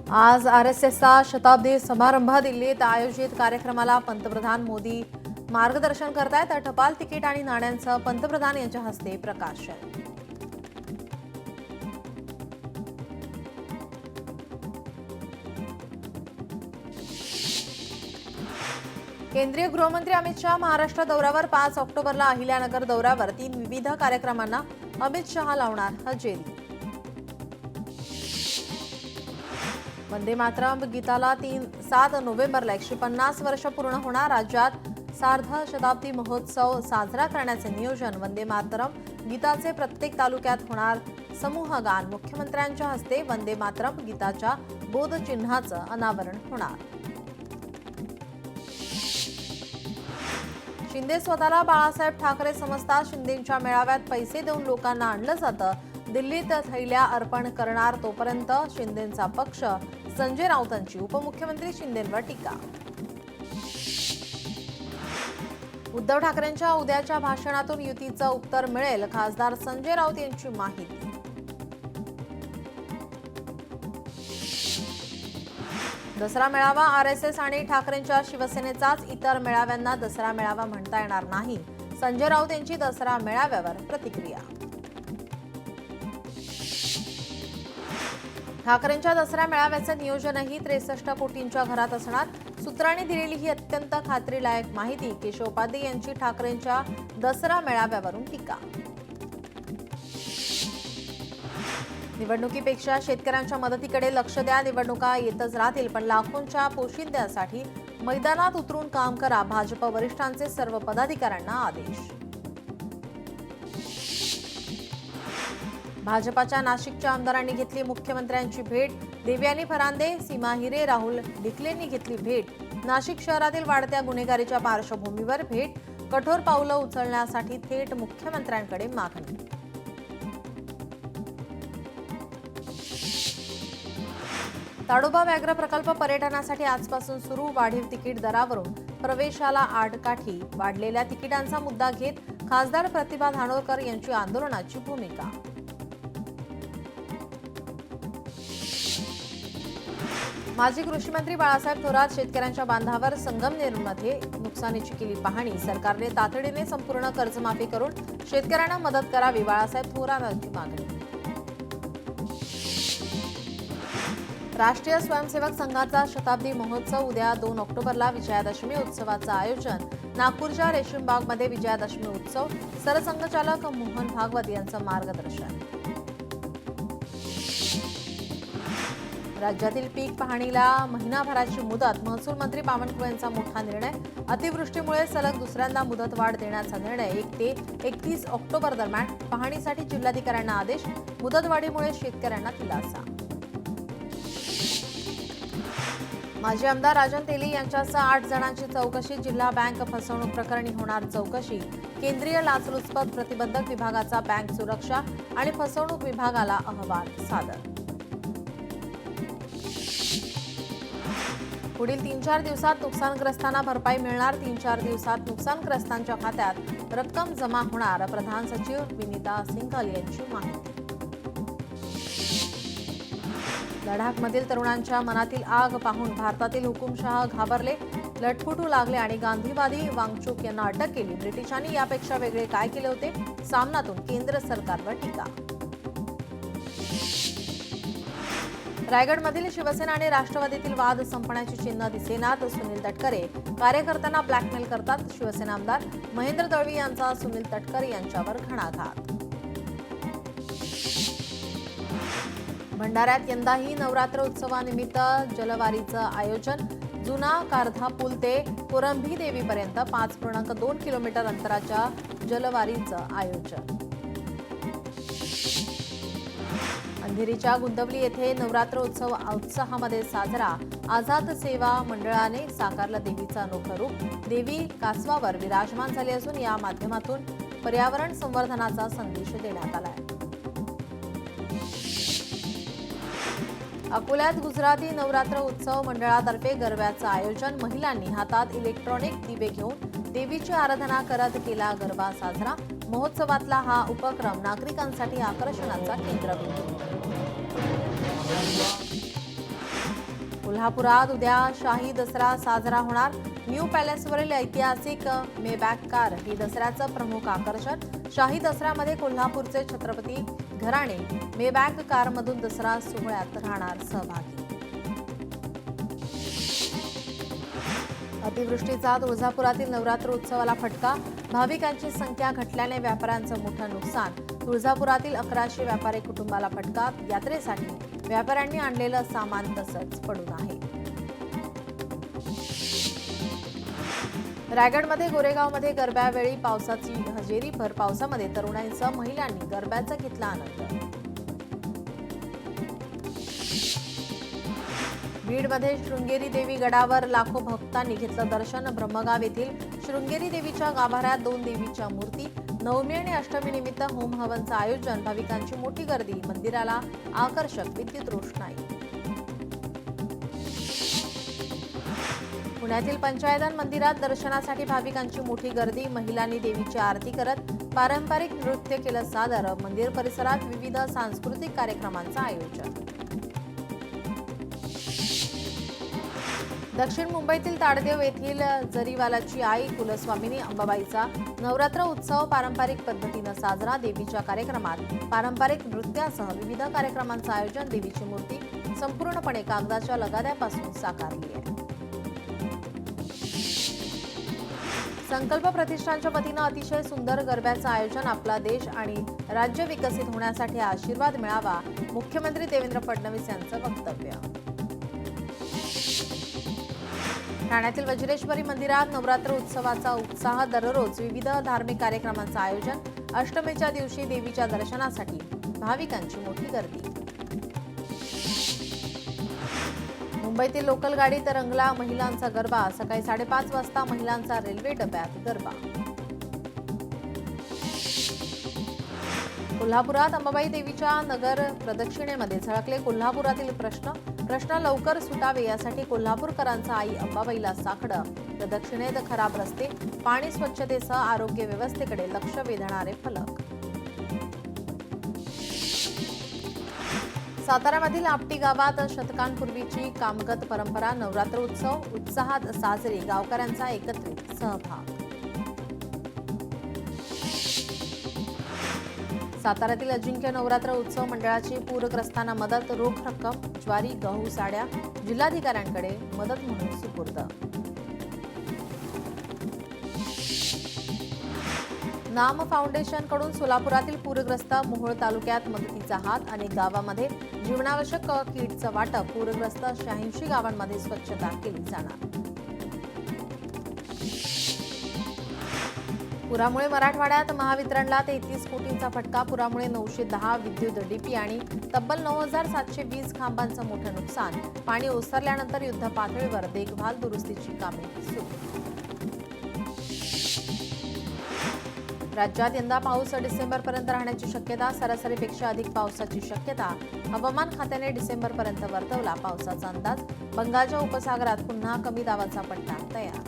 आज आरएसएसचा शताब्दी समारंभ दिल्लीत आयोजित कार्यक्रमाला पंतप्रधान मोदी मार्गदर्शन करतायत. टपाल तिकीट आणि नाण्यांचं पंतप्रधान यांच्या हस्ते प्रकाशन. केंद्रीय गृहमंत्री अमित शहा महाराष्ट्र दौऱ्यावर. 5 ऑक्टोबरला अहिल्यानगर दौऱ्यावर. 3 विविध कार्यक्रमांना अमित शहा लावणार हजेरी. वंदे मातरम गीताला 7 नोव्हेंबरला 150 वर्ष पूर्ण होणार. राज्यात सार्ध शताब्दी महोत्सव साजरा करण्याचे नियोजन. वंदे मातरम गीताचे प्रत्येक तालुक्यात होणार समूह गान. मुख्यमंत्र्यांच्या हस्ते वंदे मातरम गीताच्या बोधचिन्हाचं अनावरण होणार. शिंदे स्वतःला बाळासाहेब ठाकरे समजतात. शिंदेंच्या मेळाव्यात पैसे देऊन लोकांना आणलं जातं. दिल्लीत थैल्या अर्पण करणार तोपर्यंत शिंदेंचा पक्ष. संजय राऊतांची उपमुख्यमंत्री शिंदेंवर टीका. उद्धव ठाकरेंच्या उद्याच्या भाषणातून युतीचं उत्तर मिळेल. खासदार संजय राऊत यांची माहिती. दसरा मेळावा आरएसएस आणि ठाकरेंच्या शिवसेनेचाच. इतर मेळाव्यांना दसरा मेळावा म्हणता येणार नाही. संजय राऊत यांची दसरा मेळाव्यावर प्रतिक्रिया. ठाकरेंच्या दसरा मेळाव्याचं नियोजनही 63 कोटींच्या घरात असणार. सूत्रांनी दिलेली ही अत्यंत खात्रीलायक माहिती. केशव उपाध्ये यांची ठाकरेंच्या दसरा मेळाव्यावरून टीका. निवडणुकीपेक्षा शेतकऱ्यांच्या मदतीकडे लक्ष द्या. निवडणुका येतच राहतील पण लाखोंच्या पोशिंद्यासाठी मैदानात उतरून काम करा. भाजप वरिष्ठांचे सर्व पदाधिकाऱ्यांना आदेश. भाजपाच्या नाशिकच्या आमदारांनी घेतली मुख्यमंत्र्यांची भेट. देवयानी फरांदे, सीमा हिरे, राहुल ढिकलेंनी घेतली भेट. नाशिक शहरातील वाढत्या गुन्हेगारीच्या पार्श्वभूमीवर भेट. कठोर पावलं उचलण्यासाठी थेट मुख्यमंत्र्यांकडे मागणी. ताडोबा व्याघ्र प्रकल्प पर्यटनासाठी आजपासून सुरू. वाढीव तिकीट दरावरून प्रवेशाला आडकाठी. वाढलेल्या तिकिटांचा मुद्दा घेत खासदार प्रतिभा धानोरकर यांची आंदोलनाची भूमिका. माजी कृषी मंत्री बाळासाहेब थोरात शेतकऱ्यांच्या बांधावर. संगमनेरमध्ये नुकसानीची केली पाहणी. सरकारने तातडीने संपूर्ण कर्जमाफी करून शेतकऱ्यांना मदत करावी. बाळासाहेब थोरातांची मागणी. राष्ट्रीय स्वयंसेवक संघाचा शताब्दी महोत्सव उद्या 2 ऑक्टोबरला. विजयादशमी उत्सवाचं आयोजन. नागपूरच्या रेशीमबागमध्ये विजयादशमी उत्सव. सरसंघचालक मोहन भागवत यांचं मार्गदर्शन. राज्यातील पीक पाहणीला महिनाभराची मुदत. महसूल मंत्री बावनकुळे यांचा मोठा निर्णय. अतिवृष्टीमुळे सलग दुसऱ्यांदा मुदतवाढ देण्याचा निर्णय. 1 ते 31 ऑक्टोबर दरम्यान पाहणीसाठी जिल्हाधिकाऱ्यांना आदेश. मुदतवाढीमुळे शेतकऱ्यांना दिलासा. माजी आमदार राजन तेली यांच्यासह 8 जणांची चौकशी. जिल्हा बँक फसवणूक प्रकरणी होणार चौकशी. केंद्रीय लाचलुचपत प्रतिबंधक विभागाचा बँक सुरक्षा आणि फसवणूक विभागाला अहवाल सादर. पुढील 3-4 दिवसात नुकसानग्रस्तांना भरपाई मिळणार. 3-4 दिवसात नुकसानग्रस्तांच्या खात्यात रक्कम जमा होणार. प्रधान सचिव विनीता सिंघल यांची माहिती. लडाखमधील तरुणांच्या मनातील आग पाहून भारतातील हुकुमशहा घाबरले. लटफुटू लागले आणि गांधीवादी वांगचुक यांना अटक केली. ब्रिटिशांनी यापेक्षा वेगळे काय केले होते? सामनातून केंद्र सरकारवर टीका. रायगडमधील शिवसेना आणि राष्ट्रवादीतील वाद संपण्याची चिन्ह दिसेनात. सुनील तटकरे कार्यकर्त्यांना ब्लॅकमेल करतात. शिवसेना आमदार महेंद्र दळवी यांचा सुनील तटकरे यांच्यावर घणाघात. भंडाऱ्यात यंदाही नवरात्र उत्सवानिमित्त जलवारीचं आयोजन. जुना कारधा पूल ते कोरंभी देवीपर्यंत 5.2 किलोमीटर अंतराच्या जलवारीचं आयोजन. अंधेरीच्या गुंदवली येथे नवरात्र उत्सव उत्साहामध्ये साजरा. आझाद सेवा मंडळाने साकारलं देवीचं अनोखं रूप. देवी कासवावर विराजमान झाली असून या माध्यमातून पर्यावरण संवर्धनाचा संदेश देण्यात आलाय. अकोल्यात गुजराती नवरात्र उत्सव मंडळातर्फे गरब्याचं आयोजन. महिलांनी हातात इलेक्ट्रॉनिक दिवे घेऊन देवीची आराधना करत केला गरबा साजरा. महोत्सवातला हा उपक्रम नागरिकांसाठी आकर्षणाचा केंद्रबिंदू. कोल्हापुरात उद्या शाही दसरा साजरा होणार. न्यू पॅलेसवरील ऐतिहासिक मेबॅक कार ही दसऱ्याचं प्रमुख आकर्षण. शाही दसऱ्यामध्ये कोल्हापूरचे छत्रपती घराणे मेबॅक कारमधून दसरा सोहळ्यात राहणार सहभागी. अतिवृष्टीचा तुळजापुरातील नवरात्र उत्सवाला फटका. भाविकांची संख्या घटल्याने व्यापाऱ्यांचं मोठं नुकसान. तुळजापुरातील 1100 व्यापारी कुटुंबाला फटका. यात्रेसाठी व्यापाऱ्यांनी आणलेलं सामान तसंच पडून आहे. रायगडमध्ये गोरेगावमध्ये गरब्यावेळी पावसाची हजेरी. भर पावसामध्ये तरुणांसह महिलांनी गरब्याचा घेतला आनंद. बीडमध्ये शृंगेरी देवी गडावर लाखो भक्तांनी घेतलं दर्शन. ब्रह्मगाव येथील शृंगेरी देवीच्या गाभाऱ्यात 2 देवीच्या मूर्ती. नवमी आणि अष्टमी निमित्त होम हवनचं आयोजन. भाविकांची मोठी गर्दी. मंदिराला आकर्षक विद्युत रोषणाई. पुण्यातील पंचायतन मंदिरात दर्शनासाठी भाविकांची मोठी गर्दी. महिलांनी देवीची आरती करत पारंपरिक नृत्य केलं सादर. मंदिर परिसरात विविध सांस्कृतिक कार्यक्रमांचं आयोजन. दक्षिण मुंबईतील ताडदेव येथील जरीवालाची आई कुलस्वामिनी अंबाबाईचा नवरात्र उत्सव पारंपरिक पद्धतीनं साजरा. देवीच्या कार्यक्रमात पारंपरिक नृत्यासह विविध कार्यक्रमांचं आयोजन. देवीची मूर्ती संपूर्णपणे कागदाच्या लगाद्यापासून साकारली आहे. संकल्प प्रतिष्ठानच्या वतीनं अतिशय सुंदर गरब्याचं आयोजन. आपला देश आणि राज्य विकसित होण्यासाठी आशीर्वाद मिळावा. मुख्यमंत्री देवेंद्र फडणवीस यांचं वक्तव्य. ठाण्यातील वज्रेश्वरी मंदिरात नवरात्र उत्सवाचा उत्साह. दररोज विविध धार्मिक कार्यक्रमांचं आयोजन. अष्टमीच्या दिवशी देवीच्या दर्शनासाठी भाविकांची मोठी गर्दी. मुंबईतील लोकल गाडीत रंगला महिलांचा गरबा. सकाळी 5:30 वाजता महिलांचा रेल्वे डब्यात गरबा. कोल्हापुरात अंबाबाई देवीच्या नगर प्रदक्षिणेमध्ये झळकले कोल्हापुरातील प्रश्न लवकर सुटावे यासाठी कोल्हापूरकरांचा आई अंबाबाईला साकडं. प्रदक्षिणेत खराब रस्ते, पाणी स्वच्छतेसह आरोग्य व्यवस्थेकडे लक्ष वेधणारे फलक. साताऱ्यामधील आपटी गावात शतकांपूर्वीची कामगत परंपरा. नवरात्र उत्सव उत्साहात साजरी. गावकऱ्यांचा एकत्रित सहभाग. साताऱ्यातील अजिंक्य नवरात्र उत्सव मंडळाची पूरग्रस्तांना मदत. रोख रक्कम, ज्वारी, गहू, साड्या जिल्हाधिकाऱ्यांकडे मदत म्हणून सुपूर्द. नाम फाउंडेशनकडून सोलापुरातील पूरग्रस्त मोहोळ तालुक्यात मदतीचा हात. अनेक गावांमध्ये जीवनावश्यक किटचं वाटप. पूरग्रस्त 86 गावांमध्ये स्वच्छता केली जाणार. पुरामुळे मराठवाड्यात महावितरणला 33 कोटींचा फटका. पुरामुळे 910 विद्युत डीपी आणि तब्बल 9720 खांबांचं मोठं नुकसान. पाणी ओसरल्यानंतर युद्ध पातळीवर देखभाल दुरुस्तीची कामे सुरू. राज्यात यंदा पाऊस डिसेंबरपर्यंत राहण्याची शक्यता. सरासरीपेक्षा अधिक पावसाची शक्यता. हवामान खात्याने डिसेंबरपर्यंत वर्तवला पावसाचा अंदाज. बंगालच्या उपसागरात पुन्हा कमी दाबाचा पट्टा तयार.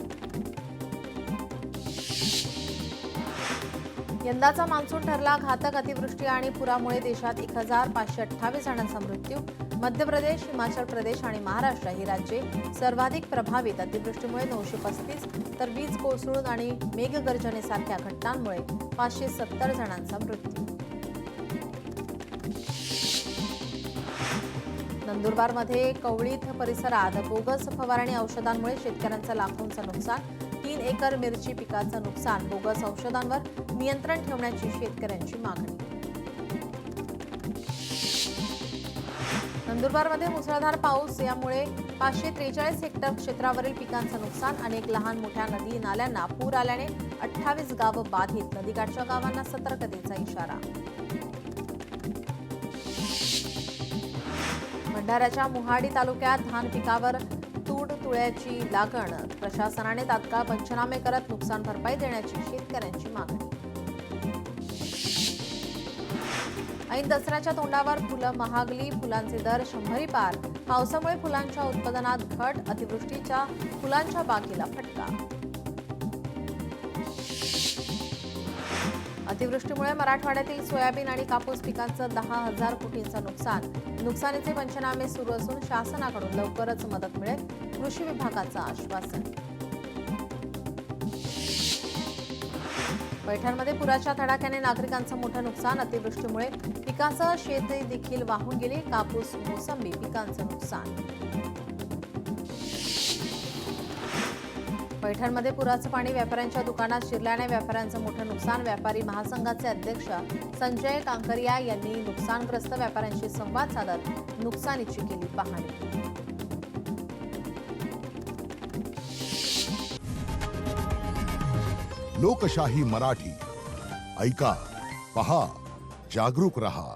यंदाचा मान्सून ठरला घातक. अतिवृष्टी आणि पुरामुळे देशात 1528 जणांचा मृत्यू. मध्य प्रदेश, हिमाचल प्रदेश आणि महाराष्ट्र ही राज्ये सर्वाधिक प्रभावित. अतिवृष्टीमुळे 935 तर वीज कोसळून आणि मेघगर्जनेसारख्या घटनांमुळे 570 जणांचा मृत्यू. नंदुरबारमध्ये कवळीत परिसरात बोगस फवारणी औषधांमुळे शेतकऱ्यांचं लाखोंचं नुकसान. 3 एकर मिरची पिकाचं नुकसान. बोगस औषधांवर नियंत्रण ठेवण्याची शेतकऱ्यांची मागणी. नंदुरबारमध्ये मुसळधार पाऊस. यामुळे 543 हेक्टर क्षेत्रावरील पिकांचं नुकसान. अनेक लहान मोठ्या नदी नाल्यांना पूर आल्याने 28 गावं बाधित. नदीकाठच्या गावांना सतर्कतेचा इशारा. भंडाऱ्याच्या मोहाडी तालुक्यात धान पिकावर तूड तुळ्याची लागण. प्रशासनाने तात्काळ पंचनामे करत नुकसान भरपाई देण्याची शेतकऱ्यांची मागणी. ऐन दसऱ्याच्या तोंडावर फुलं महागली. फुलांचे दर 100 पार. पावसामुळे फुलांच्या उत्पादनात घट. अतिवृष्टीच्या फुलांच्या बागेला फटका. अतिवृष्टीमुळे मराठवाड्यातील सोयाबीन आणि कापूस पिकांचं 10,000 कोटींचं नुकसानीचे पंचनामे सुरू असून शासनाकडून लवकरच मदत मिळेल, कृषी विभागाचं आश्वासन. पैठणमध्ये पुराच्या तडाख्याने नागरिकांचं मोठं नुकसान. अतिवृष्टीमुळे पिकांसह शेती देखील वाहून गेली. कापूस, मोसंबी पिकांचं नुकसान. पैठणमध्ये पुराचं पाणी व्यापाऱ्यांच्या दुकानात शिरल्याने व्यापाऱ्यांचं मोठं नुकसान. व्यापारी महासंघाचे अध्यक्ष संजय कांकरिया यांनी नुकसानग्रस्त व्यापाऱ्यांशी संवाद साधत नुकसानीची केली पाहणी. लोकशाही मराठी ऐका, पहा, जागरूक रहा.